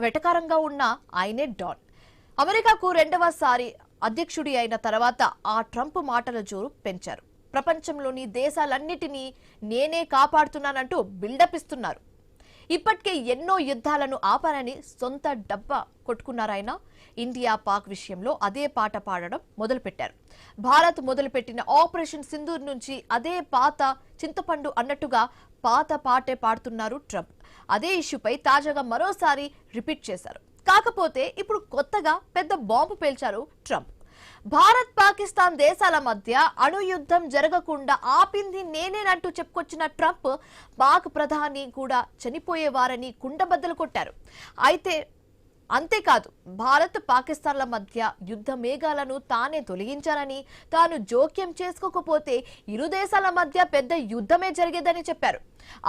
వెటకారంగా ఉన్న ఆయనే డాన్. అమెరికాకు రెండవసారి అధ్యక్షుడి అయిన తర్వాత ఆ ట్రంప్ మాటల జోరు పెంచారు. ప్రపంచంలోని దేశాలన్నిటినీ నేనే కాపాడుతున్నానంటూ బిల్డప్ ఇస్తున్నారు. ఇప్పటికే ఎన్నో యుద్ధాలను ఆపారని సొంత డబ్బా కొట్టుకున్నారాయన. ఇండియా పాక్ విషయంలో అదే పాట పాడడం మొదలుపెట్టారు. భారత్ మొదలుపెట్టిన ఆపరేషన్ సింధూర్ నుంచి అదే పాత చింతపండు అన్నట్టుగా పాత పాటే పాడుతున్నారు ట్రంప్. అదే ఇష్యూపై తాజాగా మరోసారి రిపీట్ చేశారు. కాకపోతే ఇప్పుడు కొత్తగా పెద్ద బాంబు పేల్చారు ట్రంప్. భారత్ పాకిస్తాన్ దేశాల మధ్య అణు యుద్ధం జరగకుండా ఆపింది నేనేనంటూ చెప్పుకొచ్చిన ట్రంప్ పాక్ ప్రధాని కూడా చనిపోయేవారని కుండబద్దలు కొట్టారు. అంతేకాదు భారత్ పాకిస్తాన్ల మధ్య యుద్ధ మేఘాలను తానే తొలగించారని, తాను జోక్యం చేసుకోకపోతే ఇరు దేశాల మధ్య పెద్ద యుద్ధమే జరిగేదని చెప్పారు.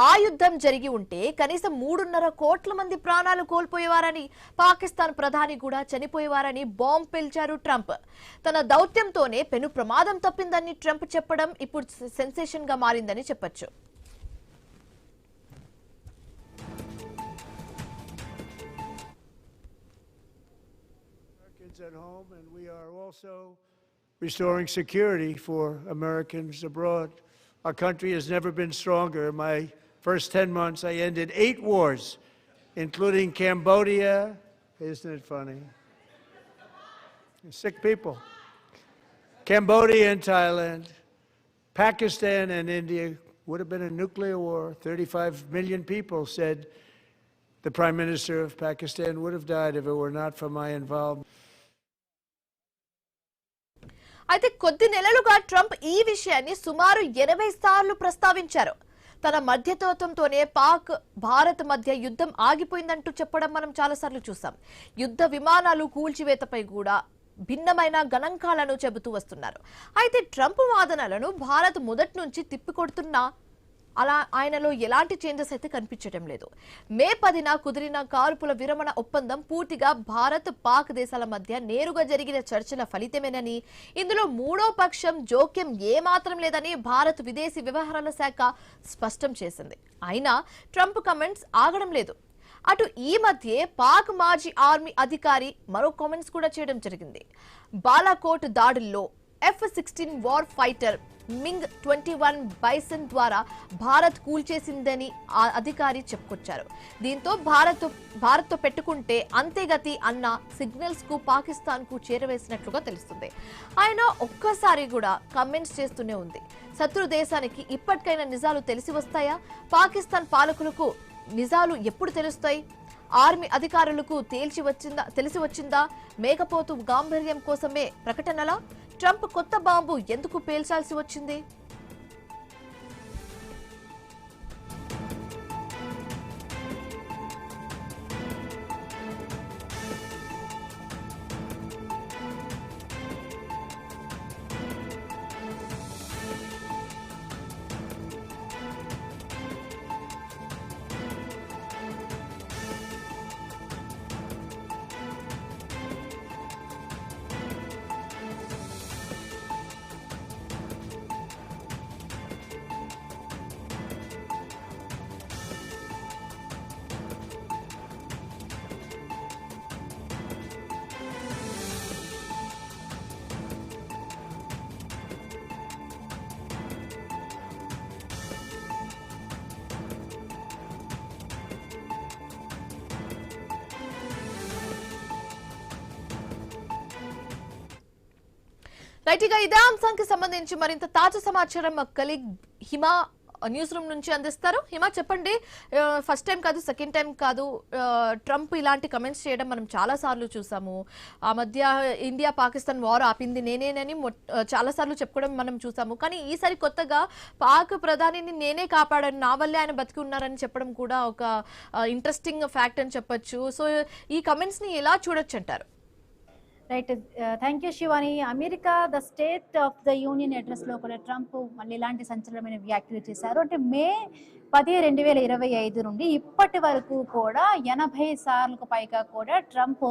ఆ యుద్ధం జరిగి ఉంటే కనీసం 3.5 కోట్ల మంది ప్రాణాలు కోల్పోయేవారని, పాకిస్తాన్ ప్రధాని కూడా చనిపోయేవారని బాంబ్ పేల్చారు ట్రంప్. తన దౌత్యంతోనే పెను ప్రమాదం తప్పిందని ట్రంప్ చెప్పడం ఇప్పుడు సెన్సేషన్ గా మారిందని చెప్పొచ్చు. At home, and we are also restoring security for Americans abroad. Our country has never been stronger. My first 10 months, I ended 8 wars, including Cambodia. Isn't it funny? Sick people. Cambodia and Thailand, Pakistan and India would have been a nuclear war. 35 million people said the Prime Minister of Pakistan would have died if it were not for my involvement. అయితే కొద్ది నెలలుగా Trump ఈ విషయాన్ని సుమారు 80 సార్లు ప్రస్తావించారు. తన మధ్యతత్వంతోనే పాక్ భారత్ మధ్య యుద్ధం ఆగిపోయిందంటూ చెప్పడం మనం చాలాసార్లు చూసాం. యుద్ధ విమానాలు కూల్చివేతపై కూడా భిన్నమైన గణాంకాలను చెబుతూ వస్తున్నారు. అయితే ట్రంప్ వాదనలను భారత్ మొదటి నుంచి తిప్పికొడుతున్నా అలా ఆయనలో ఎలాంటి చేంజెస్ అయితే కనిపించడం లేదు. మే 10న కుదిరిన కాల్పుల విరమణ ఒప్పందం పూర్తిగా భారత్ పాక్ దేశాల మధ్య నేరుగా జరిగిన చర్చల ఫలితమేనని, ఇందులో మూడో పక్షం జోక్యం ఏమాత్రం లేదని భారత్ విదేశీ వ్యవహారాల శాఖ స్పష్టం చేసింది. అయినా ట్రంప్ కమెంట్స్ ఆగడం లేదు. అటు ఈ మధ్యే పాక్ మాజీ ఆర్మీ అధికారి మరో కామెంట్స్ కూడా చేయడం జరిగింది. బాలాకోట్ దాడుల్లో F-16 war fighter MiG-21 bison ద్వారా భారత్ కూల్చేసిందని ఆ అధికారి చెప్పుకొచ్చారు. దీంతో భారత్తో పెట్టుకుంటే అంతేగతి అన్న సిగ్నల్స్ కు పాకిస్తాన్ కు చేరవేసినట్లుగా తెలుస్తుంది. ఆయన ఒక్కసారి కూడా కమెంట్స్ చేస్తూనే ఉంది. శత్రు దేశానికి ఇప్పటికైనా నిజాలు తెలిసి వస్తాయా? పాకిస్తాన్ పాలకులకు నిజాలు ఎప్పుడు తెలుస్తాయి? ఆర్మీ అధికారులకు తెలిసి వచ్చిందా? మేకపోతు గాంభీర్యం కోసమే ప్రకటనలా? ట్రంప్ కొత్త బాంబు ఎందుకు పేల్చాల్సి వచ్చింది? రైట్గా ఇదే అంశానికి సంబంధించి మరింత తాజా సమాచారం మా కలీగ్ హిమా న్యూస్ రూమ్ నుంచి అందిస్తారు. హిమా, చెప్పండి. ఫస్ట్ టైం కాదు, సెకండ్ టైం కాదు ట్రంప్ ఇలాంటి కమెంట్స్ చేయడం మనం చాలా సార్లు చూసాము. ఆ మధ్య ఇండియా పాకిస్తాన్ వార్ ఆపింది నేనేనని చాలా సార్లు చెప్పుకోవడం మనం చూసాము. కానీ ఈసారి కొత్తగా పాక్ ప్రధానిని నేనే కాపాడాను, నా వల్లే ఆయన బతికి ఉన్నారని చెప్పడం కూడా ఒక ఇంట్రెస్టింగ్ ఫ్యాక్ట్ అని చెప్పొచ్చు. సో ఈ కమెంట్స్ ని ఎలా చూడొచ్చు అంటారు? Right, thank you Shivani. America the state of the union address లో కూడా ట్రంప్ మళ్ళీ ఇలాంటి సంచలనమైన వ్యాఖ్యలు చేశారు. అంటే మే 10, 2025 నుండి ఇప్పటి వరకు కూడా 80 సార్లకు పైగా కూడా ట్రంప్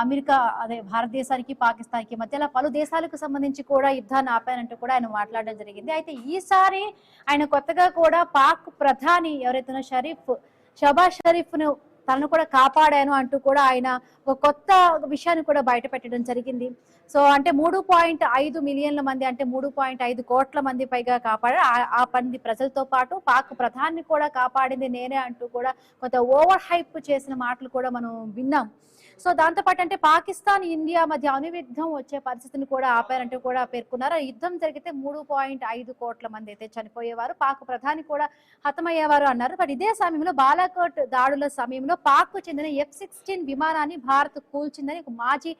అమెరికా అదే భారతదేశానికి పాకిస్తాన్కి మధ్యలో పలు దేశాలకు సంబంధించి కూడా యుద్ధాన్ని ఆపానంటూ కూడా ఆయన మాట్లాడడం జరిగింది. అయితే ఈసారి ఆయన కొత్తగా కూడా పాక్ ప్రధాని ఎవరైతే షబాజ్ షరీఫ్ ను తనను కూడా కాపాడాను అంటూ కూడా ఆయన ఒక కొత్త విషయాన్ని కూడా బయట పెట్టడం జరిగింది. సో అంటే 3.5 మిలియన్ల మంది అంటే 3.5 కోట్ల మంది పైగా కాపాడారు. ఆ మంది ప్రజలతో పాటు పాక్ ప్రధాని కూడా కాపాడింది నేనే అంటూ కూడా కొంత ఓవర్ హైప్ చేసిన మాటలు కూడా మనం విన్నాం. సో దాంతోపాటు అంటే పాకిస్తాన్ ఇండియా మధ్య అణుయుద్ధం వచ్చే పరిస్థితిని కూడా ఆపారంటూ కూడా పేర్కొన్నారు. యుద్ధం జరిగితే 3.5 కోట్ల మంది అయితే చనిపోయేవారు, పాక్ ప్రధాని కూడా హతమయ్యేవారు అన్నారు. బట్ ఇదే సమయంలో బాలాకోట్ దాడుల సమయంలో పాక్ చెందిన F-16 విమానాన్ని భారత్ కూల్చిందని ఒక మాజీ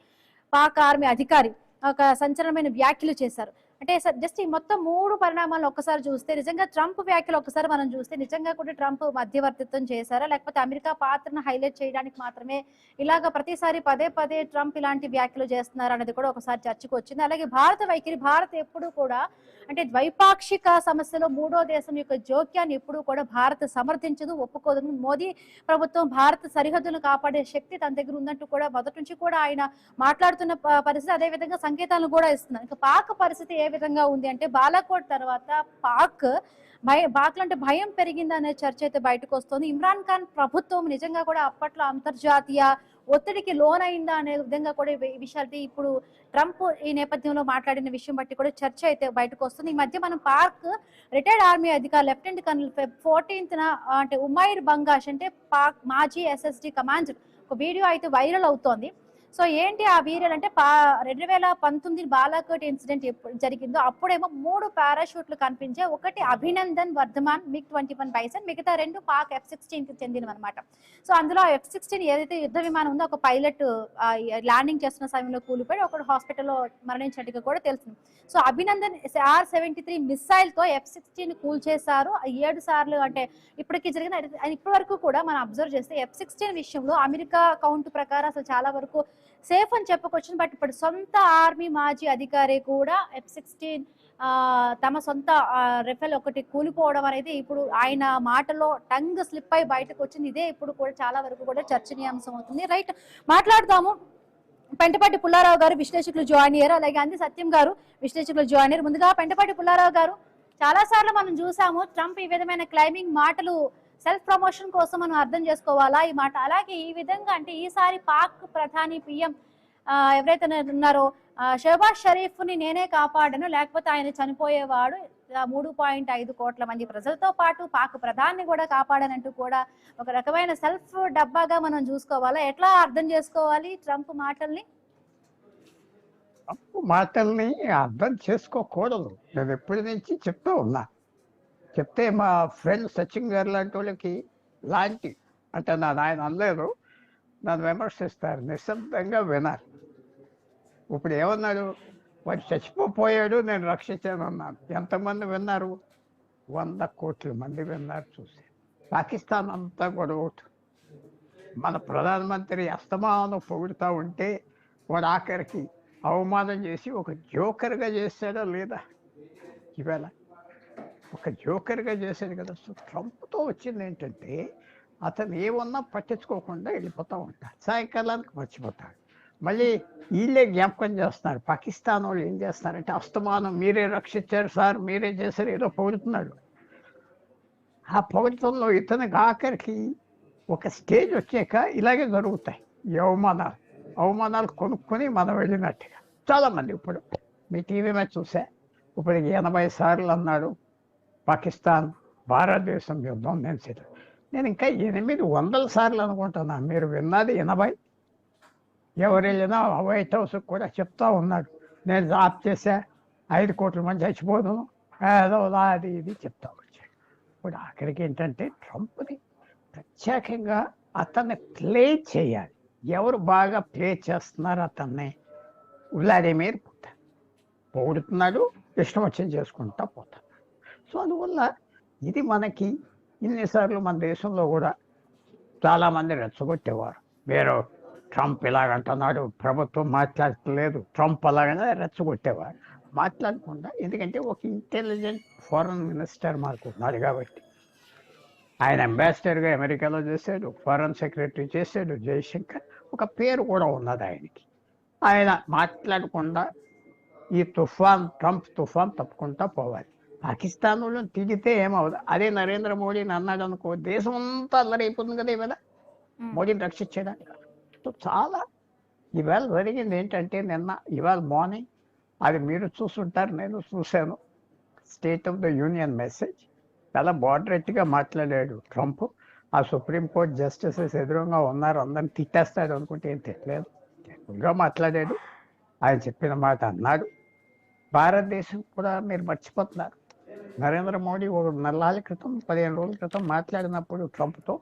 పాక్ ఆర్మీ అధికారి ఒక సంచలనమైన వ్యాఖ్యలు చేశారు. అంటే జస్ట్ ఈ మొత్తం 3 పరిణామాలను ఒక్కసారి చూస్తే నిజంగా ట్రంప్ వ్యాఖ్యలు ఒక్కసారి మనం చూస్తే నిజంగా కూడా ట్రంప్ మధ్యవర్తిత్వం చేశారా, లేకపోతే అమెరికా పాత్రను హైలైట్ చేయడానికి మాత్రమే ఇలాగ ప్రతిసారి పదే పదే ట్రంప్ ఇలాంటి వ్యాఖ్యలు చేస్తున్నారు అనేది కూడా ఒకసారి చర్చకు వచ్చింది. అలాగే భారత వైఖరి, భారత్ ఎప్పుడు కూడా అంటే ద్వైపాక్షిక సమస్యలో మూడో దేశం యొక్క జోక్యాన్ని ఎప్పుడూ కూడా భారత్ సమర్థించదు, ఒప్పుకోదు. మోదీ ప్రభుత్వం భారత సరిహద్దులను కాపాడే శక్తి తన దగ్గర ఉందంటూ కూడా మొదటి నుంచి కూడా ఆయన మాట్లాడుతున్న పరిస్థితి, అదే విధంగా సంకేతాలను కూడా ఇస్తున్నారు. ఇంకా పాక్ పరిస్థితి ఏ విధంగా ఉంది అంటే బాలాకోట్ తర్వాత పాక్ అంటే భయం పెరిగిందనే చర్చ అయితే బయటకు వస్తుంది. ఇమ్రాన్ ఖాన్ ప్రభుత్వం నిజంగా కూడా అప్పట్లో అంతర్జాతీయ ఒత్తిడికి లోనైందా అనే విధంగా కూడా ఈ విషయాలు ఇప్పుడు ట్రంప్ ఈ నేపథ్యంలో మాట్లాడిన విషయం బట్టి కూడా చర్చ అయితే బయటకు వస్తుంది. ఈ మధ్య మనం పాక్ రిటైర్డ్ ఆర్మీ అధికారి లెఫ్టినెంట్ కర్నల్ Feb 14న అంటే ఉమైర్ బంగాష్ అంటే పాక్ మాజీ SSD కమాండర్ ఒక వీడియో అయితే వైరల్ అవుతోంది. సో ఏంటి ఆ వీరల్ అంటే 2019 బాలాకోట్ ఇన్సిడెంట్ ఎప్పుడు జరిగిందో అప్పుడేమో 3 పారాషూట్లు కనిపించే, ఒకటి అభినందన్ వర్ధమాన్ MiG-21 బైసన్, మిగతా 2 పాక్ F-16కి చెందినవన్నమాట. సో అందులో F-16 ఏదైతే యుద్ధ విమానం ఉందో ఒక పైలట్ ల్యాండింగ్ చేస్తున్న సమయంలో కూలిపోయి ఒకడు హాస్పిటల్లో మరణించినట్టుగా కూడా తెలిసింది. సో అభినందన్ R-73 మిసైల్ తో F-16 కూల్చేశారు 7 సార్లు. అంటే ఇప్పటికీ జరిగిన ఇప్పటి వరకు కూడా మనం అబ్జర్వ్ చేస్తే F-16 విషయంలో అమెరికా కౌంట్ ప్రకారం అసలు చాలా వరకు సేఫ్ అని చెప్పుకోవచ్చు. బట్ ఇప్పుడు సొంత ఆర్మీ మాజీ అధికారి కూడా F-16 తమ సొంత రెఫెల్ ఒకటి కూలిపోవడం అనేది ఇప్పుడు ఆయన మాటలో టంగ్ స్లిప్ అయి బయటకు వచ్చింది. ఇదే ఇప్పుడు కూడా చాలా వరకు కూడా చర్చనీయాంశం అవుతుంది. రైట్, మాట్లాడదాము. పెంటపాటి పుల్లారావు గారు విశ్లేషకులు జాయిన్ అయ్యారు, అలాగే అంది సత్యం గారు విశ్లేషకులు జాయిన్ అయ్యారు. ముందుగా పెంటపాటి పుల్లారావు గారు, చాలా సార్లు మనం చూసాము ట్రంప్ ఈ విధమైన క్లైమింగ్ మాటలు సెల్ఫ్ ప్రమోషన్ కోసం మనం అర్థం చేసుకోవాలా ఈ మాట. అలాగే ఈ విధంగా అంటే ఈసారి పాక్ ప్రధాని PM ఎవరైతే ఉన్నారో షహబాజ్ షరీఫ్ ని నేనే కాపాడను, లేకపోతే ఆయన చనిపోయేవాడు, 3.5 కోట్ల మంది ప్రజలతో పాటు పాక్ ప్రధాని కూడా కాపాడనంటూ కూడా ఒక రకమైన సెల్ఫ్ డబ్బాగా మనం చూసుకోవాలా, ఎట్లా అర్థం చేసుకోవాలి ట్రంప్ మాటల్ని? ట్రంప్ మాటల్ని అర్థం చేసుకోకూడదు. నేను ఎప్పటి నుంచి చెప్తూ ఉన్నా. చెప్తే మా ఫ్రెండ్ సచిన్ గారు లాంటి వాళ్ళకి లాంటి అంటే ఆయన అనలేదు, నన్ను విమర్శిస్తారు, నిశ్శబ్దంగా వినాలి. ఇప్పుడు ఏమన్నాడు, వాడు చచ్చిపోయాడు నేను రక్షించాను అన్నాను. ఎంతమంది విన్నారు? 100 కోట్ల మంది విన్నారు, చూసి. పాకిస్తాన్ అంతా గొడవ. మన ప్రధానమంత్రి అస్తమానం పొగుడుతూ ఉంటే వాడు ఆఖరికి అవమానం చేసి ఒక జోకర్గా చేశాడా లేదా? ఇవాళ ఒక జోకర్గా చేశాడు కదా. సో ట్రంప్తో వచ్చింది ఏంటంటే అతను ఏమన్నా పట్టించుకోకుండా వెళ్ళిపోతూ ఉంటాడు, సాయంకాలానికి మర్చిపోతాడు. మళ్ళీ వీళ్ళే జ్ఞాపకం చేస్తున్నారు. పాకిస్తాన్ వాళ్ళు ఏం చేస్తున్నారంటే అస్తమానం మీరే రక్షించారు సార్, మీరే చేశారు, ఏదో పొగుడుతున్నాడు. ఆ పొగడతంలో ఇతనికి ఆఖరికి ఒక స్టేజ్ వచ్చాక ఇలాగే జరుగుతాయి ఈ అవమానాలు కొనుక్కొని మనం వెళ్ళినట్టుగా. చాలామంది ఇప్పుడు మీ టీవీ మీద చూసా, ఇప్పుడు 80 సార్లు అన్నాడు పాకిస్తాన్ భారతదేశం యుద్ధం నేను ఇంకా 800 సార్లు అనుకుంటున్నా. మీరు విన్నది 80. ఎవరు వెళ్ళినా వైట్ హౌస్కి కూడా చెప్తా ఉన్నాడు, నేను జాబ్ చేశా, 5 కోట్ల మంది చచ్చిపోదును, ఏదో అది ఇది చెప్తా వచ్చాడు. ఇప్పుడు ఆఖరికి ఏంటంటే ట్రంప్ని ప్రత్యేకంగా అతన్ని ప్లే చేయాలి. ఎవరు బాగా ప్లే చేస్తున్నారు అతన్ని? వ్లాదిమిర్ పుతిన్ పొగుడుతున్నాడు, ఇష్టం వచ్చింది చేసుకుంటా పోతున్నాడు. సో అందువల్ల ఇది మనకి ఇన్నిసార్లు మన దేశంలో కూడా చాలామంది రెచ్చగొట్టేవారు. వేరే ట్రంప్ ఇలాగంటున్నాడు, ప్రభుత్వం మాట్లాడలేదు, ట్రంప్ అలాగనే రెచ్చగొట్టేవారు. మాట్లాడకుండా, ఎందుకంటే ఒక ఇంటెలిజెంట్ ఫారెన్ మినిస్టర్ మనకు ఉన్నాడు కాబట్టి. ఆయన అంబాసిడర్గా అమెరికాలో చేశాడు, ఫారెన్ సెక్రటరీ చేశాడు, జయశంకర్, ఒక పేరు కూడా ఉన్నది ఆయనకి. ఆయన మాట్లాడకుండా ఈ ట్రంప్ తుఫాన్ తప్పుకుంటా పోవాలి. పాకిస్తాన్లో తిరిగితే ఏమవుతుంది? అదే నరేంద్ర మోడీని అన్నాడు అనుకో, దేశం అంతా అల్లరైపోతుంది కదా. ఇవాళ మోడీని రక్షించడానికి. సో చాలా ఇవాళ జరిగింది ఏంటంటే ఇవాళ మార్నింగ్ అది మీరు చూస్తుంటారు, నేను చూశాను, state of the union message చాలా మోడరేట్గా మాట్లాడాడు ట్రంప్. ఆ సుప్రీంకోర్టు జస్టిసెస్ ఎదురుగా ఉన్నారు, అందరిని తిట్టేస్తాడు అనుకుంటే ఏం తిట్టలేదు, ఎక్కువగా మాట్లాడాడు. ఆయన చెప్పిన మాట అన్నాడు. భారతదేశం కూడా మీరు మర్చిపోతున్నారు, నరేంద్ర మోడీ ఒక 4 క్రితం 15 రోజుల క్రితం మాట్లాడినప్పుడు ట్రంప్తో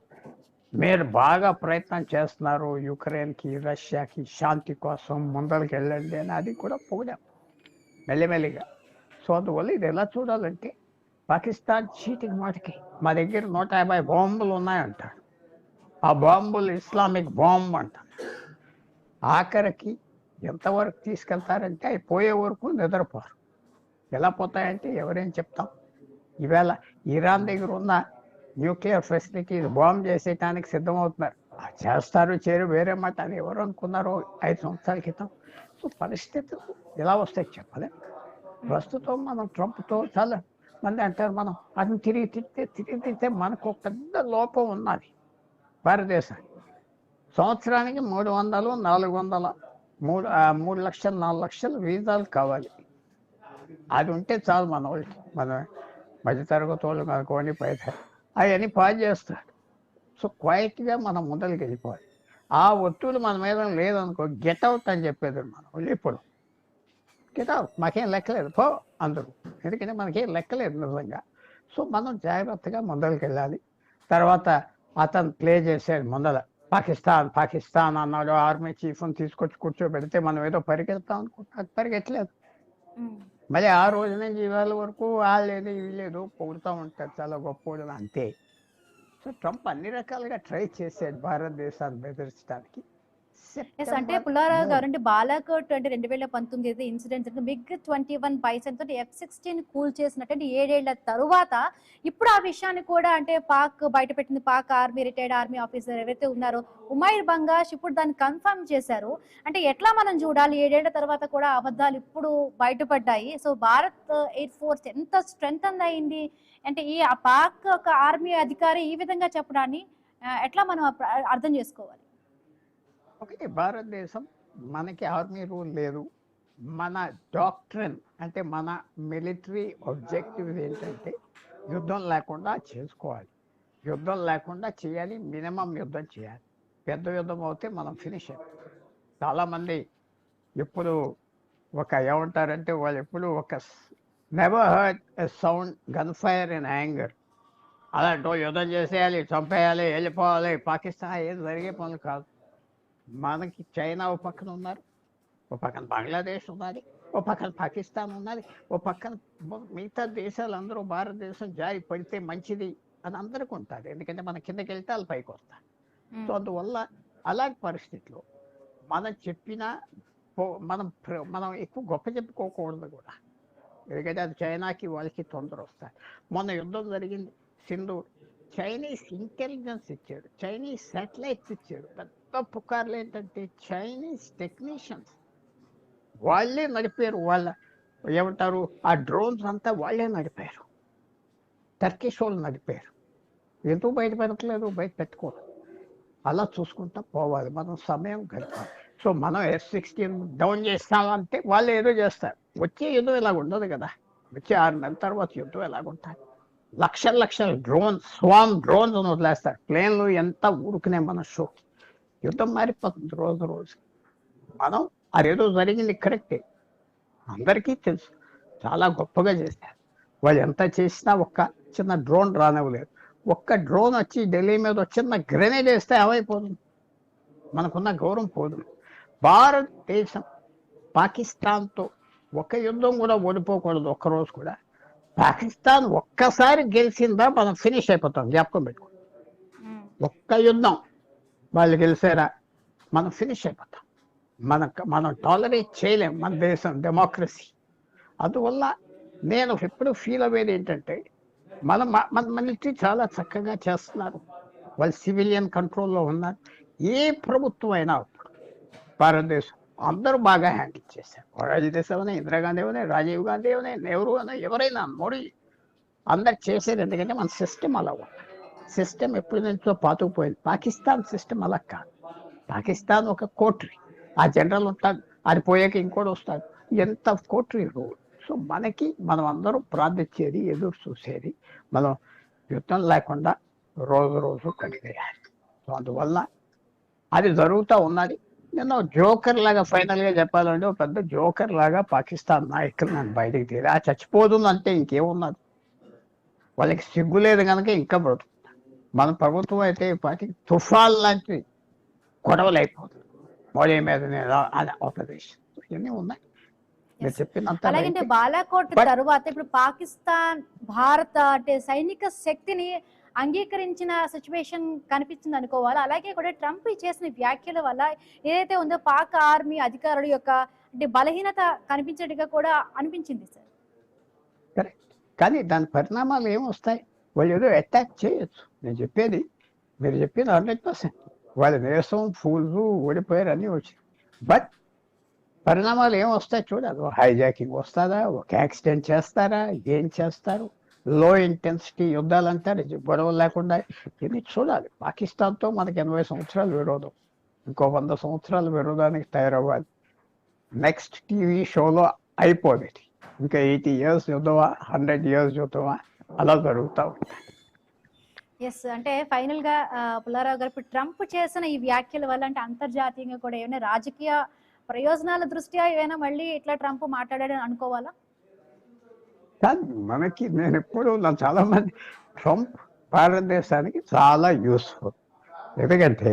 మీరు బాగా ప్రయత్నం చేస్తున్నారు యుక్రెయిన్కి రష్యాకి శాంతి కోసం ముందరికి వెళ్ళండి అని, అది కూడా పొగిడాం మెల్లిమెల్లిగా. సో అందువల్ల ఇది ఎలా చూడాలంటే పాకిస్తాన్ చీటింగ్ మాటకి మా దగ్గర 150 బాంబులు ఉన్నాయంటాడు, ఆ బాంబులు ఇస్లామిక్ బాంబు అంటారు. ఆఖరికి ఎంతవరకు తీసుకెళ్తారంటే అవి పోయే వరకు నిద్రపోరు. ఎలా పోతాయంటే ఎవరేం చెప్తాం. ఈవేళ ఇరాన్ దగ్గర ఉన్న న్యూక్లియర్ ఫెసిలిటీ బాంబు చేసేయటానికి సిద్ధమవుతున్నారు. చేస్తారు వేరే మాట, అది ఎవరు అనుకున్నారో 5 సంవత్సరాల క్రితం. సో పరిస్థితులు ఎలా వస్తాయి చెప్పలే. ప్రస్తుతం మనం ట్రంప్తో చాలా మంది అంటారు, మనం అతను తిరిగి తిడితే మనకు ఒక పెద్ద లోపం ఉన్నది భారతదేశానికి. సంవత్సరానికి 300, 400, 3 లక్షలు 4 లక్షలు వీసాలు కావాలి. అది ఉంటే చాలు మన వాళ్ళకి, మన మధ్యతరగతి వాళ్ళు అనుకోని పైసా అవన్నీ పాస్ చేస్తాడు. సో క్వైట్గా మనం ముందరికి వెళ్ళిపోవాలి. ఆ ఒత్తులు మన మీద లేదనుకో గెట్ అవుట్ అని చెప్పేది మన వాళ్ళు ఇప్పుడు. గెట్ అవుట్, మాకేం లెక్కలేదు పో అందరూ, ఎందుకంటే మనకేం లెక్కలేదు నిజంగా. సో మనం జాగ్రత్తగా ముందరికి వెళ్ళాలి. తర్వాత అతను ప్లే చేసాడు ముందర, పాకిస్తాన్ అన్నాడు, ఆర్మీ చీఫ్ని తీసుకొచ్చి కూర్చోబెడితే మనం ఏదో పరిగెడతాం అనుకుంటా, అది పరిగెట్టలేదు. మళ్ళీ ఆ రోజు నుంచి ఇవాళ వరకు లేదు ఇవి లేదు పొగుడుతూ ఉంటారు, చాలా గొప్ప అంతే. సో ట్రంప్ అన్ని రకాలుగా ట్రై చేశాడు భారతదేశాన్ని బెదిరించడానికి. అంటే పుల్లారావు గారు, అంటే బాలాకోట్ అంటే 2019 ఇన్సిడెంట్ MiG-21 బైసన్ తోటి F-16 కూల్ చేసినట్టు 7 ఏళ్ల తరువాత ఇప్పుడు ఆ విషయాన్ని కూడా అంటే పాక్ బయటపెట్టింది. పాక్ రిటైర్డ్ ఆర్మీ ఆఫీసర్ ఎవరైతే ఉన్నారో ఉమైర్ బంగాష్ ఇప్పుడు దాన్ని కన్ఫర్మ్ చేశారు. అంటే ఎట్లా మనం చూడాలి, 7 ఏళ్ల తర్వాత కూడా అబద్ధాలు ఇప్పుడు బయటపడ్డాయి. సో భారత్ ఎయిర్ ఫోర్స్ ఎంత స్ట్రెంగ్ అయింది అంటే ఈ పాక్ ఒక ఆర్మీ అధికారి ఈ విధంగా చెప్పడాన్ని ఎట్లా మనం అర్థం చేసుకోవాలి? ఒకటి, భారతదేశం మనకి ఆర్మీ రూల్ లేదు. మన డాక్ట్రిన్ అంటే మన మిలిటరీ ఆబ్జెక్టివ్ ఏంటంటే యుద్ధం లేకుండా చేసుకోవాలి, యుద్ధం లేకుండా చేయాలి, మినిమం యుద్ధం చేయాలి. పెద్ద యుద్ధం అవుతే మనం ఫినిష్ అయిపోతాం. చాలామంది ఎప్పుడు ఏమంటారంటే వాళ్ళు ఎప్పుడు never heard a sound gun fire in anger. అలాంటి యుద్ధం చేసేయాలి, చంపేయాలి, వెళ్ళిపోవాలి. పాకిస్తాన్ ఏం జరిగే పనులు కాదు. మనకి చైనా ఓ పక్కన ఉన్నారు, ఓ పక్కన బంగ్లాదేశ్ ఉన్నది, ఓ పక్కన పాకిస్తాన్ ఉన్నది, ఓ పక్కన మిగతా దేశాలు అందరూ భారతదేశం జారి పడితే మంచిది అని అందరికీ ఉంటుంది. ఎందుకంటే మన కిందకి వెళ్తే వాళ్ళు పైకి వస్తారు. సో అందువల్ల అలాంటి పరిస్థితిలో మనం చెప్పినా మనం ఎక్కువ గొప్ప చెప్పుకోకూడదు కూడా, ఎందుకంటే అది చైనాకి వాళ్ళకి తొందర వస్తాయి. మొన్న యుద్ధం జరిగింది సింధు, చైనీస్ ఇంటెలిజెన్స్ ఇచ్చాడు, చైనీస్ శాటిలైట్స్ ఇచ్చాడు. పెద్ద పుకార్లు ఏంటంటే చైనీస్ టెక్నీషియన్స్ వాళ్ళే నడిపారు, వాళ్ళ ఏమంటారు ఆ డ్రోన్స్ అంతా వాళ్ళే నడిపారు, టర్కిష్ వాళ్ళు నడిపారు. ఎందుకు బయట పెట్టలేదు, బయట పెట్టుకోరు. అలా చూసుకుంటా పోవాలి, మనం సమయం గడపాలి. సో మనం F-16 డౌన్ చేస్తామంటే వాళ్ళు ఏదో చేస్తారు. వచ్చే యుద్ధం ఇలాగ ఉండదు కదా, వచ్చే 6 నెలల తర్వాత యుద్ధం ఎలాగుంటుంది. లక్షల డ్రోన్స్, స్వామ్ డ్రోన్స్ వదిలేస్తారు, ప్లేన్లు ఎంత ఊరుకునే మన షోకి. యుద్ధం మారిపోతుంది రోజు. మనం అదేదో జరిగింది కరెక్టే, అందరికీ తెలుసు, చాలా గొప్పగా చేశారు. వాళ్ళు ఎంత చేసినా ఒక్క చిన్న డ్రోన్ రానివ్వలేదు. ఒక్క డ్రోన్ వచ్చి ఢిల్లీ మీద చిన్న గ్రెనేడ్ వేస్తే ఏమైపోతుంది, మనకున్న గౌరవం పోదు. భారతదేశం పాకిస్తాన్తో ఒక యుద్ధం కూడా ఓడిపోకూడదు, ఒక్కరోజు కూడా. పాకిస్తాన్ ఒక్కసారి గెలిచిందా మనం ఫినిష్ అయిపోతాం, జ్ఞాపకం పెట్టుకో. ఒక్క యుద్ధం వాళ్ళు గెలిచారా మనం ఫినిష్ అయిపోతాం. మనం టాలరేట్ చేయలేం, మన దేశం డెమోక్రసీ. అందువల్ల నేను ఎప్పుడు ఫీల్ అయ్యేది ఏంటంటే మన మిలిటరీ చాలా చక్కగా చేస్తున్నారు, వాళ్ళు సివిలియన్ కంట్రోల్లో ఉన్నారు. ఏ ప్రభుత్వం అయినా ఇప్పుడు భారతదేశం అందరూ బాగా హ్యాండిల్ చేశారు. రాజదేశ్ అవనే, ఇందిరాగాంధీ అవనే, రాజీవ్ గాంధీ అవనే, నెహ్రూ అనే, ఎవరైనా మోడీ అందరు చేసేది. ఎందుకంటే మన సిస్టమ్ అలా ఉంది. సిస్టమ్ ఎప్పటి నుంచో పాతుకుపోయింది. పాకిస్తాన్ సిస్టమ్ అలా కాదు. పాకిస్తాన్ ఒక కోటరీ, ఆ జనరల్ ఉంటాడు, అది పోయాక ఇంకోటి వస్తాడు, ఎంత కోటరీ రూల్. సో మనం అందరం ప్రార్థించేది, ఎదురు చూసేది మనం యుద్ధం లేకుండా రోజు రోజు గడిపేయాలి. సో అందువల్ల అది జరుగుతూ ఉన్నది. నేను జోకర్ లాగా ఫైనల్గా చెప్పాలంటే ఒక పెద్ద జోకర్ లాగా పాకిస్తాన్ నాయకులు నన్ను బయటికి తీరి ఆ చచ్చిపోతుంది అంటే ఇంకేమున్నది, వాళ్ళకి సిగ్గు లేదు కనుక ఇంకా బ్రతుకుతుంది. మన ప్రభుత్వం అయితే పార్టీ తుఫాన్ లాంటి గొడవలు అయిపోతుంది మోడీ మీద ఆంధ్రప్రదేశ్ ఇవన్నీ ఉన్నాయి. మీరు చెప్పినంత అలాగే బాలాకోట్ తరువాత ఇప్పుడు పాకిస్తాన్ భారత అంటే సైనిక శక్తిని అంగీకరించిన సిచ్యువేషన్ కనిపిస్తుంది అనుకోవాలి. అలాగే కూడా ట్రంప్ చేసిన వ్యాఖ్యల వల్ల ఏదైతే ఉందో పాక్ ఆర్మీ అధికారుల యొక్క అంటే బలహీనత కనిపించేట్టుగా కూడా అనిపించింది సార్. కరెక్ట్, కానీ దాని పరిణామాలు ఏమొస్తాయి? వాళ్ళు ఏదో అటాక్ చేయొచ్చు. నేను చెప్పేది మీరు చెప్పేది 100%. వాళ్ళ దేశం ఫూల్స్ ఓడిపోయారు అన్నీ వచ్చాయి. బట్ పరిణామాలు ఏమొస్తాయి చూడాలి. హైజాకింగ్ వస్తుందా, ఒక యాక్సిడెంట్ చేస్తారా, ఏం చేస్తారు, లో ఇంటెన్సిటీ యుద్ధాలు అంటారు, గొడవలు లేకుండా ఇవన్నీ చూడాలి. పాకిస్తాన్తో మనకి 80 సంవత్సరాల విరోధం, ఇంకో 100 సంవత్సరాల విరోధానికి తయారవ్వాలి. నెక్స్ట్ టీవీ షోలో అయిపోలేదు, ఇంకా 80 years యుద్ధమా, 100 years యుద్ధమా అలా జరుగుతూ ఉంటాయి. ఎస్, అంటే ఫైనల్ గా పుల్లారావు గారు ఇప్పుడు ట్రంప్ చేసిన ఈ వ్యాఖ్యల వల్ల అంటే అంతర్జాతీయంగా కూడా ఏమైనా రాజకీయ ప్రయోజనాల దృష్ట్యా ఏమైనా మళ్ళీ ఇట్లా ట్రంప్ మాట్లాడాడని అనుకోవాలా? కానీ నేను ఎప్పుడు చాలా మంది ట్రంప్ భారతదేశానికి చాలా యూస్ఫుల్. ఎందుకంటే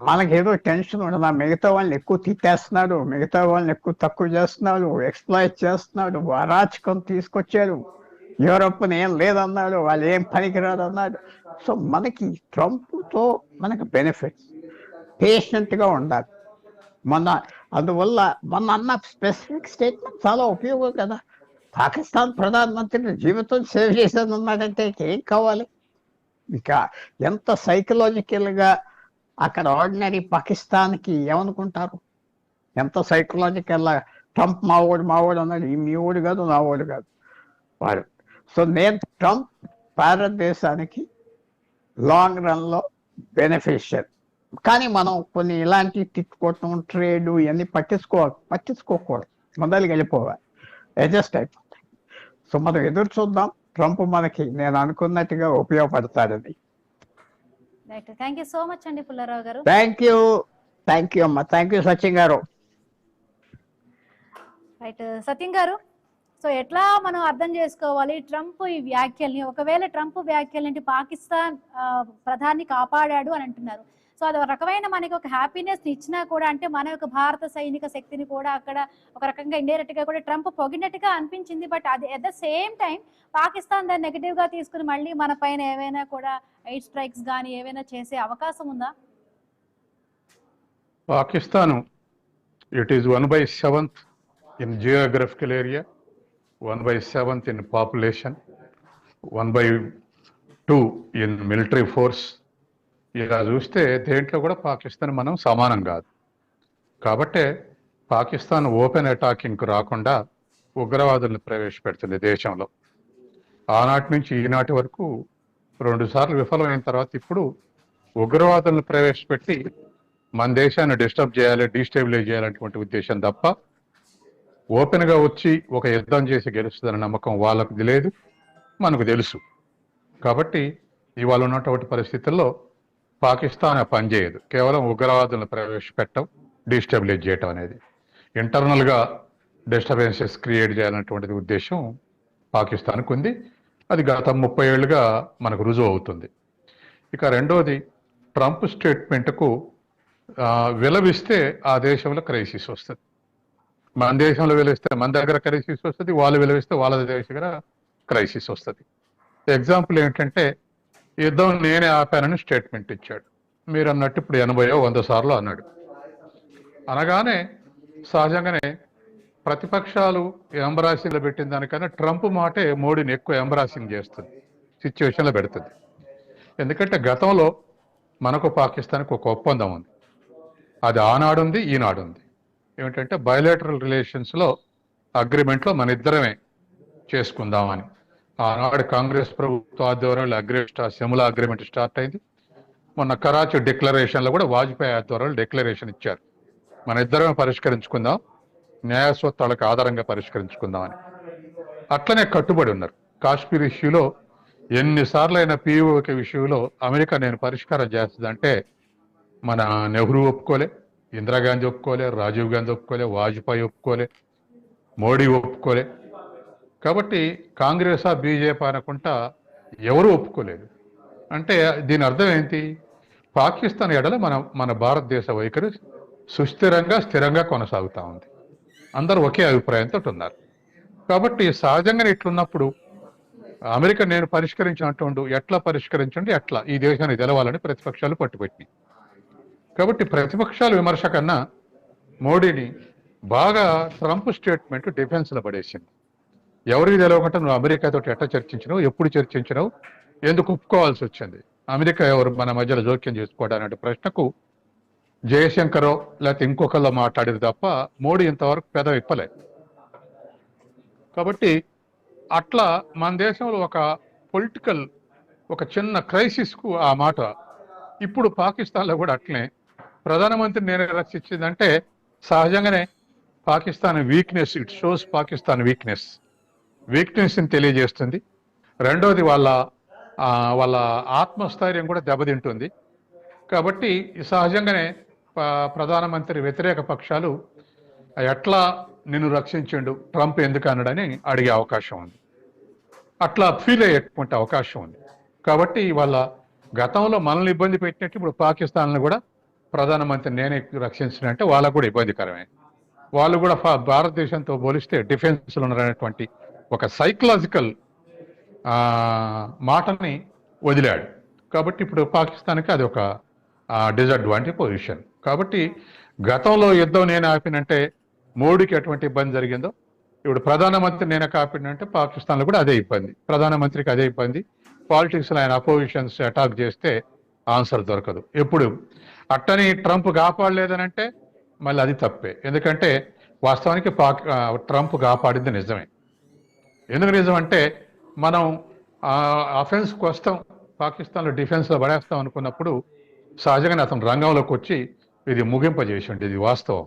మనకేదో టెన్షన్ ఉండదు, మిగతా వాళ్ళని ఎక్కువ తిట్టేస్తున్నాడు, మిగతా వాళ్ళని ఎక్కువ తక్కువ చేస్తున్నాడు, ఎక్స్ప్లాయిట్ చేస్తున్నాడు, అరాచకం తీసుకొచ్చాడు, యూరోప్ని ఏం లేదన్నాడు, వాళ్ళు ఏం పనికిరాదు అన్నాడు. సో మనకి ట్రంప్తో మనకి బెనిఫిట్స్. పేషెంట్గా ఉండాలి. అందువల్ల అన్న స్పెసిఫిక్ స్టేట్మెంట్ చాలా ఉపయోగం కదా. పాకిస్తాన్ ప్రధానమంత్రిని జీవితం సేవ్ చేసేది ఉన్నాడంటే ఏం కావాలి? ఇంకా ఎంత సైకలాజికల్గా అక్కడ ఆర్డినరీ పాకిస్తాన్కి ఏమనుకుంటారు, ఎంత సైకలాజికల్గా ట్రంప్ మావోడు అన్నాడు, ఈ మీ ఓడు కాదు నా ఓడు కాదు వాడు. సో నేను ట్రంప్ భారతదేశానికి లాంగ్ రన్లో బెనిఫిషియల్. కానీ మనం కొన్ని ఇలాంటి తిట్టుకోవటం, ట్రేడ్ ఇవన్నీ పట్టించుకోకూడదు, మొదలుకి వెళ్ళిపోవాలి, అడ్జస్ట్ అయిపోతాయి. సో మనం ఎదురు చూద్దాం, ట్రంప్ మనకి నేను అనుకున్నట్టుగా ఉపయోగపడతాడని. థ్యాంక్ యూ సో మచ్ అండి పుల్లారావు గారు. థ్యాంక్ యూ అమ్మా, థ్యాంక్ యూ సచిన్ గారు. రైట్ సత్యం గారు, సో ఎట్లా మనం అర్థం చేసుకోవాలి ట్రంప్ ఈ వ్యాఖ్యల్ని? ఒకవేళ ట్రంప్ వ్యాఖ్యల్ని పాకిస్తాన్ ప్రధాని కాపాడాడు అని అంటున్నారు. సో అది ఒక రకమైన మనకి ఒక హ్యాపీనెస్ ఇచ్చినా కూడా అంటే మన యొక్క భారత సైనిక శక్తిని కూడా అక్కడ ఒక రకంగా ఇండైరెక్ట్ గా కూడా ట్రంప్ పొగినట్టుగా అనిపించింది. బట్ అది at the same time Pakistan దాన్ని నెగిటివ్ గా తీసుకుని మళ్ళీ మన పైన ఏవైనా కూడా ఎయిర్ స్ట్రైక్స్ కానీ ఏవైనా చేసే అవకాశం ఉందా? Pakistan it is 1/7 in geographical area, 1/7 in population, 1/2 in military force. ఇలా చూస్తే దేంట్లో కూడా పాకిస్తాన్ మనం సమానం కాదు. కాబట్టే పాకిస్తాన్ ఓపెన్ అటాకింగ్కు రాకుండా ఉగ్రవాదులను ప్రవేశపెడుతుంది దేశంలో. ఆనాటి నుంచి ఈనాటి వరకు 2 సార్లు విఫలమైన తర్వాత ఇప్పుడు ఉగ్రవాదులను ప్రవేశపెట్టి మన దేశాన్ని డిస్టర్బ్ చేయాలి, డీస్టెబిలైజ్ చేయాలనేటువంటి ఉద్దేశం తప్ప ఓపెన్గా వచ్చి ఒక యుద్ధం చేసి గెలుస్తుందన్న నమ్మకం వాళ్ళకు లేదు, మనకు తెలుసు. కాబట్టి ఇవాళ ఉన్నటువంటి పరిస్థితుల్లో పాకిస్తాన్ పనిచేయదు. కేవలం ఉగ్రవాదులను ప్రవేశపెట్టడం, డీస్టెబిలైజ్ చేయటం అనేది, ఇంటర్నల్గా డిస్టర్బెన్సెస్ క్రియేట్ చేయాలన్నటువంటిది ఉద్దేశం పాకిస్తాన్కు ఉంది. అది గత 30 ఏళ్ళుగా మనకు రుజువు అవుతుంది. ఇక రెండోది, ట్రంప్ స్టేట్మెంట్కు విలవిస్తే ఆ దేశంలో క్రైసిస్ వస్తుంది. మన దేశంలో విలవిస్తే మన దగ్గర క్రైసిస్ వస్తుంది, వాళ్ళు విలవిస్తే వాళ్ళ దగ్గర క్రైసిస్ వస్తుంది. ఎగ్జాంపుల్ ఏంటంటే, యుద్ధం నేనే ఆపానని స్టేట్మెంట్ ఇచ్చాడు. మీరు అన్నట్టు ఇప్పుడు 80-100 సార్లు అన్నాడు. అనగానే సహజంగానే ప్రతిపక్షాలు ఎంబరాసింగ్లో పెట్టిన దానికన్నా ట్రంప్ మాటే మోడీని ఎక్కువ ఎంబరాసింగ్ చేస్తుంది, సిచ్యువేషన్లో పెడుతుంది. ఎందుకంటే గతంలో మనకు పాకిస్తాన్కి ఒక ఒప్పందం ఉంది, అది ఆనాడుంది ఈనాడుంది. ఏమిటంటే బయోలేటరల్ రిలేషన్స్లో అగ్రిమెంట్లో మన ఇద్దరమే చేసుకుందామని. ఆనాడు కాంగ్రెస్ ప్రభుత్వ ఆధ్వర్యంలో సిమ్లా అగ్రిమెంట్ స్టార్ట్ అయింది. మొన్న కరాచీ డిక్లరేషన్లో కూడా వాజ్పేయి ఆధ్వర్యంలో డిక్లరేషన్ ఇచ్చారు, మన ఇద్దరమే పరిష్కరించుకుందాం, న్యాయ సూత్రాలకు ఆధారంగా పరిష్కరించుకుందాం అని. అట్లనే కట్టుబడి ఉన్నారు. కాశ్మీర్ ఇష్యూలో ఎన్నిసార్లు అయిన పిఓకే విషయంలో అమెరికా నేను పరిష్కారం చేస్తుందంటే మన నెహ్రూ ఒప్పుకోలే, ఇందిరాగాంధీ ఒప్పుకోలే, రాజీవ్ గాంధీ ఒప్పుకోలే, వాజ్పేయి ఒప్పుకోలే, మోడీ ఒప్పుకోలే. కాబట్టి కాంగ్రెస్ బీజేపీ అనుకుంటా ఎవరు ఒప్పుకోలేదు. అంటే దీని అర్థం ఏంటి? పాకిస్తాన్ ఎడల మన భారతదేశ వైఖరి సుస్థిరంగా స్థిరంగా కొనసాగుతూ ఉంది. అందరూ ఒకే అభిప్రాయంతో ఉన్నారు. కాబట్టి సహజంగానే ఇట్లున్నప్పుడు అమెరికా నేను పరిష్కరించినట్టు ఎట్లా పరిష్కరించండి, ఎట్లా ఈ దేశానికి తెలవాలని ప్రతిపక్షాలు పట్టుబట్టి. కాబట్టి ప్రతిపక్షాల విమర్శ కన్నా మోడీని బాగా ట్రంప్ స్టేట్మెంట్ డిఫెన్స్లో పడేసింది. ఎవరికి తెలవకుండా నువ్వు అమెరికాతో ఎట్లా చర్చించినావు, ఎప్పుడు చర్చించినావు, ఎందుకు ఒప్పుకోవాల్సి వచ్చింది, అమెరికా ఎవరు మన మధ్యలో జోక్యం చేసుకోవడానికి ప్రశ్నకు జయశంకరో లేకపోతే ఇంకొకరిలో మాట్లాడేది తప్ప మోడీ ఇంతవరకు పెదవి విప్పలేదు. కాబట్టి అట్లా మన దేశంలో ఒక పొలిటికల్ ఒక చిన్న క్రైసిస్కు ఆ మాట. ఇప్పుడు పాకిస్తాన్లో కూడా అట్లనే ప్రధానమంత్రి నేనే రక్షించిందంటే సహజంగానే Pakistan weakness, it shows Pakistan వీక్నెస్ని తెలియజేస్తుంది. రెండోది వాళ్ళ ఆత్మస్థైర్యం కూడా దెబ్బతింటుంది. కాబట్టి సహజంగానే ప్రధానమంత్రి వ్యతిరేక పక్షాలు ఎట్లా నిన్ను రక్షించిండు ట్రంప్ ఎందుకు అన్నాడని అడిగే అవకాశం ఉంది, అట్లా ఫీల్ అయ్యేటువంటి అవకాశం ఉంది. కాబట్టి వాళ్ళ గతంలో మనల్ని ఇబ్బంది పెట్టినట్టు ఇప్పుడు పాకిస్తాన్ను కూడా ప్రధానమంత్రి నేనే రక్షించినంటే వాళ్ళకు కూడా ఇబ్బందికరమే. వాళ్ళు కూడా భారతదేశంతో పోలిస్తే డిఫెన్స్లో ఉన్నటువంటి ఒక సైకలాజికల్ మాటని వదిలాడు. కాబట్టి ఇప్పుడు పాకిస్తాన్కి అది ఒక డిసడ్వాంటేజ్ పొజిషన్. కాబట్టి గతంలో యుద్ధం నేను ఆపినంటే మోడీకి ఎటువంటి ఇబ్బంది జరిగిందో ఇప్పుడు ప్రధానమంత్రి నేను ఆపినంటే పాకిస్తాన్లో కూడా అదే ఇబ్బంది, ప్రధానమంత్రికి అదే ఇబ్బంది. పాలిటిక్స్లో ఆయన అపోజిషన్స్ అటాక్ చేస్తే ఆన్సర్ దొరకదు. ఎప్పుడు అట్టని ట్రంప్ కాపాడలేదనంటే మళ్ళీ అది తప్పే. ఎందుకంటే వాస్తవానికి ట్రంప్ కాపాడింది నిజమే. ఎందుకు నిజం అంటే మనం అఫెన్స్కి వస్తాం, పాకిస్తాన్లో డిఫెన్స్లో పడేస్తాం అనుకున్నప్పుడు సహజంగానే అతను రంగంలోకి వచ్చి ఇది ముగింపజేసిండు, ఇది వాస్తవం.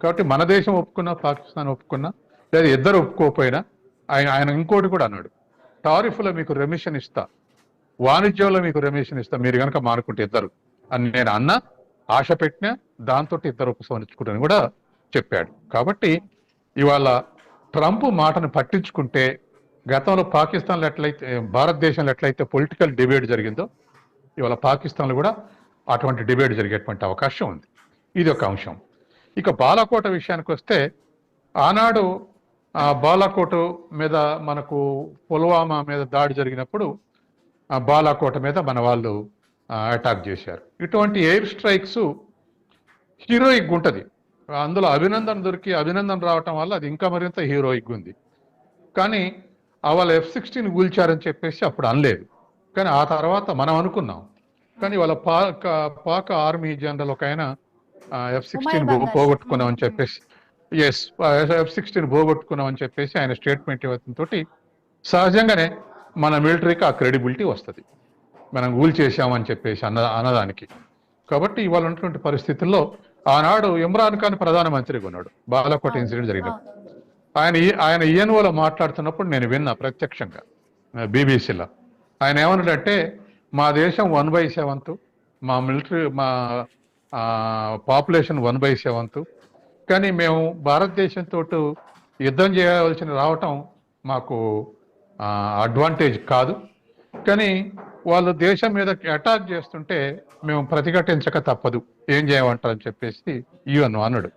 కాబట్టి మన దేశం ఒప్పుకున్నా, పాకిస్తాన్ ఒప్పుకున్నా, లేదా ఇద్దరు ఒప్పుకోకపోయినా ఆయన ఇంకోటి కూడా అన్నాడు, టారిఫ్లో మీకు రెమిషన్ ఇస్తా, వాణిజ్యంలో మీకు రెమిషన్ ఇస్తా, మీరు కనుక మానుకుంటే ఇద్దరు అని నేను అన్నా, ఆశ పెట్టినా, దాంతో ఇద్దరు ఉపసంహరించుకుంటారని కూడా చెప్పాడు. కాబట్టి ఇవాళ ట్రంప్ మాటను పట్టించుకుంటే గతంలో పాకిస్తాన్లో ఎట్లయితే భారతదేశంలో ఎట్లయితే పొలిటికల్ డిబేట్ జరిగిందో ఇవాళ పాకిస్తాన్లో కూడా అటువంటి డిబేట్ జరిగేటువంటి అవకాశం ఉంది. ఇది ఒక అంశం. ఇక బాలాకోట విషయానికి వస్తే ఆనాడు బాలాకోట మీద మనకు పుల్వామా మీద దాడి జరిగినప్పుడు బాలాకోట మీద మన వాళ్ళు అటాక్ చేశారు. ఇటువంటి ఎయిర్ స్ట్రైక్స్ హీరోయిక్ ఉంటుంది. అందులో అభినందన రావటం వల్ల అది ఇంకా మరింత హీరోయిక్ ఉంది. కానీ వాళ్ళ F-16 కూల్చారని చెప్పేసి అప్పుడు అనలేదు. కానీ ఆ తర్వాత మనం అనుకున్నాం. కానీ వాళ్ళ పాక్ ఆర్మీ జనరల్ ఒక ఆయన F-16 పోగొట్టుకున్నామని చెప్పేసి F-16 పోగొట్టుకున్నామని చెప్పేసి ఆయన స్టేట్మెంట్ ఇవ్వడంతో సహజంగానే మన మిలిటరీకి ఆ క్రెడిబిలిటీ వస్తుంది, మనం కూల్ చేశామని చెప్పేసి అన్నదానికి. కాబట్టి ఇవాళ ఉన్నటువంటి పరిస్థితుల్లో ఆనాడు ఇమ్రాన్ ఖాన్ ప్రధానమంత్రిగా ఉన్నాడు బాలాకోట ఇన్సిడెంట్ జరిగినప్పుడు. ఆయన ఈఎన్ఓలో మాట్లాడుతున్నప్పుడు నేను విన్నా ప్రత్యక్షంగా బీబీసీలో. ఆయన ఏమన్నాడంటే మా దేశం 1/7, మా మిలిటరీ మా పాపులేషన్ 1/7, కానీ మేము భారతదేశంతో యుద్ధం చేయవలసిన రావటం మాకు అడ్వాంటేజ్ కాదు, కానీ వాళ్ళు దేశం మీద అటాక్ చేస్తుంటే మేము ప్రతిఘటించక తప్పదు, ఏం చేయమంటారని చెప్పేసి యుఎన్ అన్నాడు.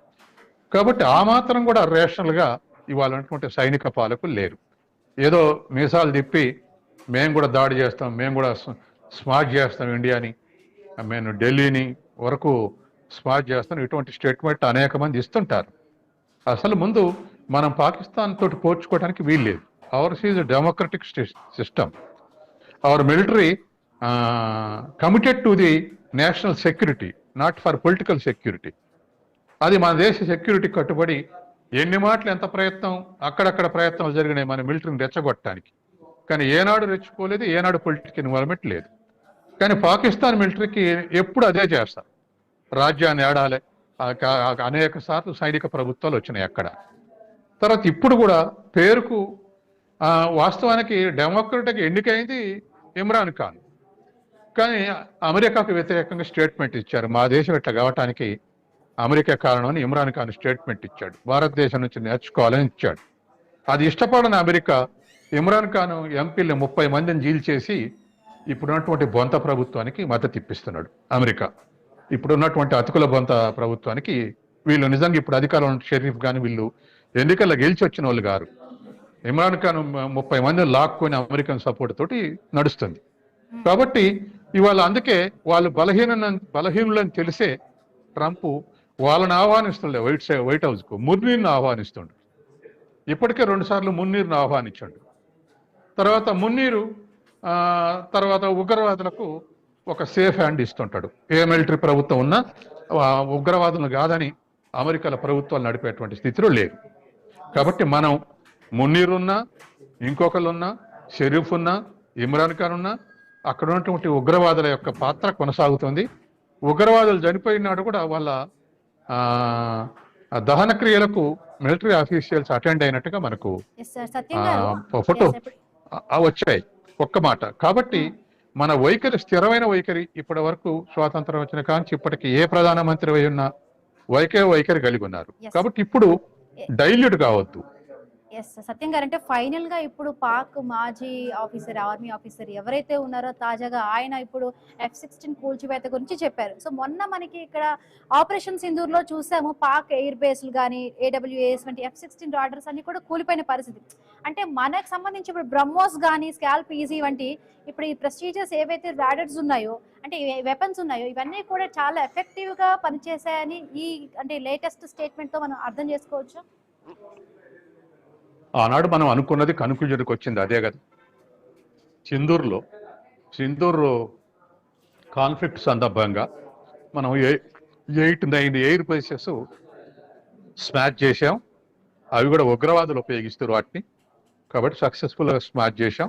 కాబట్టి ఆ మాత్రం కూడా రేషనల్గా ఇవాళ అనుకుంటే సైనిక పాలకులు లేరు. ఏదో మీసాలు తిప్పి మేము కూడా దాడి చేస్తాం, మేము కూడా స్మాష్ చేస్తాం ఇండియాని, మేము ఢిల్లీని వరకు స్మాష్ చేస్తాం, ఇటువంటి స్టేట్మెంట్ అనేక మంది ఇస్తుంటారు. అసలు ముందు మనం పాకిస్తాన్ తోటి పోల్చుకోవడానికి వీల్లేదు. ours is a democratic system. Our military committed to the national security, not for political security. అది మన దేశ సెక్యూరిటీ కట్టుబడి ఎన్ని మాటలు ఎంత ప్రయత్నం అక్కడక్కడ ప్రయత్నాలు జరిగినాయి మన మిలిటరీని రెచ్చగొట్టడానికి. కానీ ఏనాడు రెచ్చిపోలేదు, ఏనాడు పొలిటికల్ ఇన్వాల్వ్మెంట్ లేదు. కానీ పాకిస్తాన్ మిలిటరీకి ఎప్పుడు అదే చేస్తారు, రాజ్యాన్ని ఏడాలి. అనేక సార్లు సైనిక ప్రభుత్వాలు వచ్చినాయి అక్కడ. తర్వాత ఇప్పుడు కూడా పేరుకు వాస్తవానికి డెమోక్రటిక్ ఎన్నికైంది ఇమ్రాన్ ఖాన్, కానీ అమెరికాకు వ్యతిరేకంగా స్టేట్మెంట్ ఇచ్చారు. మా దేశం ఇట్లా కావటానికి అమెరికా కారణం అని ఇమ్రాన్ ఖాన్ స్టేట్మెంట్ ఇచ్చాడు. భారతదేశం నుంచి నేర్చుకోవాలని ఇచ్చాడు. అది ఇష్టపడని అమెరికా ఇమ్రాన్ ఖాన్ ఎంపీలు 30 మందిని జీల్ చేసి ఇప్పుడున్నటువంటి బొంత ప్రభుత్వానికి మద్దతు ఇప్పిస్తున్నాడు. అమెరికా ఇప్పుడున్నటువంటి అతుకుల బొంత ప్రభుత్వానికి వీళ్ళు నిజంగా ఇప్పుడు అధికారంలో షరీఫ్ కానీ వీళ్ళు ఎన్నికల్లో గెలిచి వచ్చిన వాళ్ళు గారు. ఇమ్రాన్ ఖాన్ 30 మందిని లాక్కొని అమెరికన్ సపోర్ట్ తోటి నడుస్తుంది. కాబట్టి ఇవాళ అందుకే వాళ్ళు బలహీనులని తెలిసే ట్రంప్ వాళ్ళని ఆహ్వానిస్తుండే వైట్ హౌస్ కు మున్నీర్ను ఆహ్వానిస్తుండు. ఇప్పటికే 2 సార్లు మున్నీర్ను ఆహ్వానించాడు. తర్వాత మున్నీరు తర్వాత ఉగ్రవాదులకు ఒక సేఫ్ హ్యాండ్ ఇస్తుంటాడు. ఏ మిలిటరీ ప్రభుత్వం ఉన్నా ఉగ్రవాదులను కాదని అమెరికాల ప్రభుత్వాలు నడిపేటువంటి స్థితిలో లేదు. కాబట్టి మనం మున్నీరున్నా, ఇంకొకరున్నా, షరీఫ్ ఉన్నా, ఇమ్రాన్ ఖాన్ ఉన్నా, అక్కడ ఉన్నటువంటి ఉగ్రవాదుల యొక్క పాత్ర కొనసాగుతుంది. ఉగ్రవాదులు చనిపోయినాడు కూడా వాళ్ళ దహన క్రియలకు మిలిటరీ ఆఫీషియల్స్ అటెండ్ అయినట్టుగా మనకు ఫోటో వచ్చాయి. ఒక్క మాట. కాబట్టి మన వైఖరి స్థిరమైన వైఖరి ఇప్పటి వరకు స్వాతంత్రం వచ్చిన కాంచి ఇప్పటికి ఏ ప్రధానమంత్రి అయి ఉన్నా వైఖరి కలిగి ఉన్నారు. కాబట్టి ఇప్పుడు డైల్యూట్ కావద్దు. ఎస్ సత్యం గారు, అంటే ఫైనల్ గా ఇప్పుడు పాక్ మాజీ ఆఫీసర్, ఆర్మీ ఆఫీసర్ ఎవరైతే ఉన్నారో తాజాగా ఆయన ఇప్పుడు F-16 కూల్చివేత గురించి చెప్పారు. సో మొన్న మనకి ఇక్కడ ఆపరేషన్ సింధూర్ లో చూసాము, పాక్ ఎయిర్ బేస్లు కానీ AWACS వంటి F-16 రాడర్స్ అన్ని కూడా కూలిపోయిన పరిస్థితి. అంటే మనకు సంబంధించి ఇప్పుడు బ్రహ్మోస్ కానీ స్కాల్ప్ ఈజీ వంటి ఇప్పుడు ఈ ప్రెస్టీజియస్ ఏవైతే రాడర్స్ ఉన్నాయో, అంటే వెపన్స్ ఉన్నాయో, ఇవన్నీ కూడా చాలా ఎఫెక్టివ్ గా పనిచేశాయని ఈ అంటే లేటెస్ట్ స్టేట్మెంట్ తో మనం అర్థం చేసుకోవచ్చు. ఆనాడు మనం అనుకున్నది కన్క్లూజన్కి వచ్చింది అదే కదా. సింధూర్ కాన్ఫ్లిక్ట్ సందర్భంగా మనం 8-9 ఎయిర్ బేసెస్ స్మాష్ చేశాం. అవి కూడా ఉగ్రవాదులు ఉపయోగిస్తారు వాటిని. కాబట్టి సక్సెస్ఫుల్గా స్మాష్ చేశాం.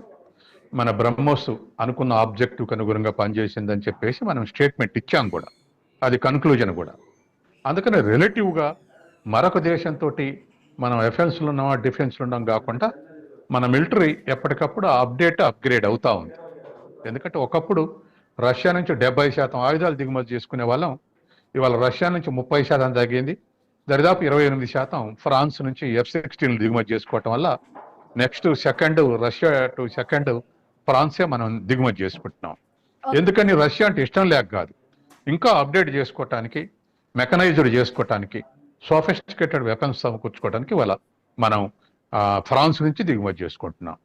మన బ్రహ్మోస్ అనుకున్న ఆబ్జెక్టివ్కి అనుగుణంగా పనిచేసిందని చెప్పేసి మనం స్టేట్మెంట్ ఇచ్చాం కూడా. అది కన్క్లూజన్ కూడా. అందుకని రిలేటివ్గా మరొక దేశంతో మనం ఎఫెన్స్లో ఉన్నామా డిఫెన్స్లో ఉన్నాం కాకుండా మన మిలిటరీ ఎప్పటికప్పుడు అప్గ్రేడ్ అవుతా ఉంది. ఎందుకంటే ఒకప్పుడు రష్యా నుంచి 70% ఆయుధాలు దిగుమతి చేసుకునే వాళ్ళం. ఇవాళ రష్యా నుంచి 30% తగ్గింది. దరిదాపు 28% ఫ్రాన్స్ నుంచి F-16 దిగుమతి చేసుకోవటం వల్ల నెక్స్ట్ రష్యా టు సెకండ్ ఫ్రాన్సే మనం దిగుమతి చేసుకుంటున్నాం. ఎందుకని రష్యా అంటే ఇష్టం లేక కాదు, ఇంకా అప్డేట్ చేసుకోవటానికి, మెకనైజ్డ్ చేసుకోవటానికి, సోఫిస్టికేటెడ్ వెపన్స్ సమకూర్చుకోవడానికి వాళ్ళ మనం ఫ్రాన్స్ నుంచి దిగుమతి చేసుకుంటున్నాం.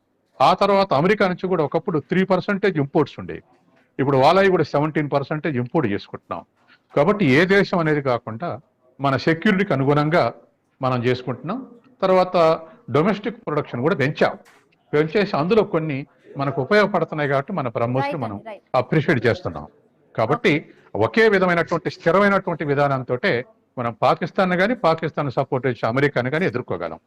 ఆ తర్వాత అమెరికా నుంచి కూడా ఒకప్పుడు 3% ఇంపోర్ట్స్ ఉండేవి. ఇప్పుడు వాళ్ళవి కూడా 17% ఇంపోర్ట్ చేసుకుంటున్నాం. కాబట్టి ఏ దేశం అనేది కాకుండా మన సెక్యూరిటీకి అనుగుణంగా మనం చేసుకుంటున్నాం. తర్వాత డొమెస్టిక్ ప్రొడక్షన్ కూడా పెంచేసి అందులో కొన్ని మనకు ఉపయోగపడుతున్నాయి కాబట్టి మన బ్రహ్మోస్ని మనం అప్రిషియేట్ చేస్తున్నాం. కాబట్టి ఒకే విధమైనటువంటి స్థిరమైనటువంటి విధానంతో మనం పాకిస్తాన్ కానీ పాకిస్తాన్ సపోర్ట్ చేసే అమెరికాని కానీ ఎదుర్కోగలం.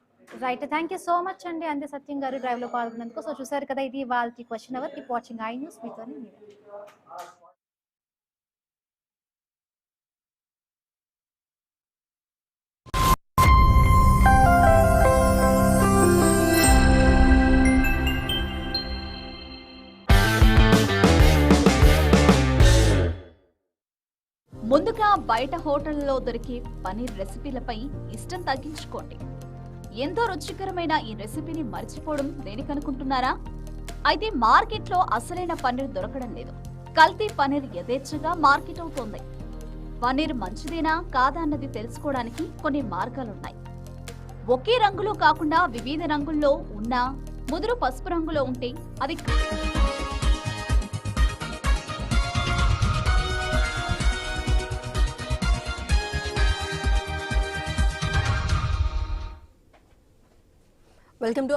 Right, thank you so much అండి అందే సత్యం గారు డ్రైవ్ లో పాల్గొన్నందుకు. సో చూసారు కదా, ఇది వాళ్ళ question hour. Keep watching I news. మీతోనే ముందుగా బయట హోటళ్లలో దొరికే పనీర్ రెసిపీలపై ఇష్టం తగ్గించుకోండి. ఎంతో రుచికరమైన ఈ రెసిపీని మర్చిపోవడం దేనికనుకుంటున్నారా? అయితే మార్కెట్లో అసలైన పన్నీర్ దొరకడం లేదు. కల్తీ పన్నీర్ యథేచ్ఛగా మార్కెట్ అవుతోంది. పన్నీర్ మంచిదేనా కాదా అన్నది తెలుసుకోవడానికి కొన్ని మార్గాలున్నాయి. ఒకే రంగులో కాకుండా వివిధ రంగుల్లో ఉన్నా, ముదురు పసుపు రంగులో ఉంటే అది Welcome to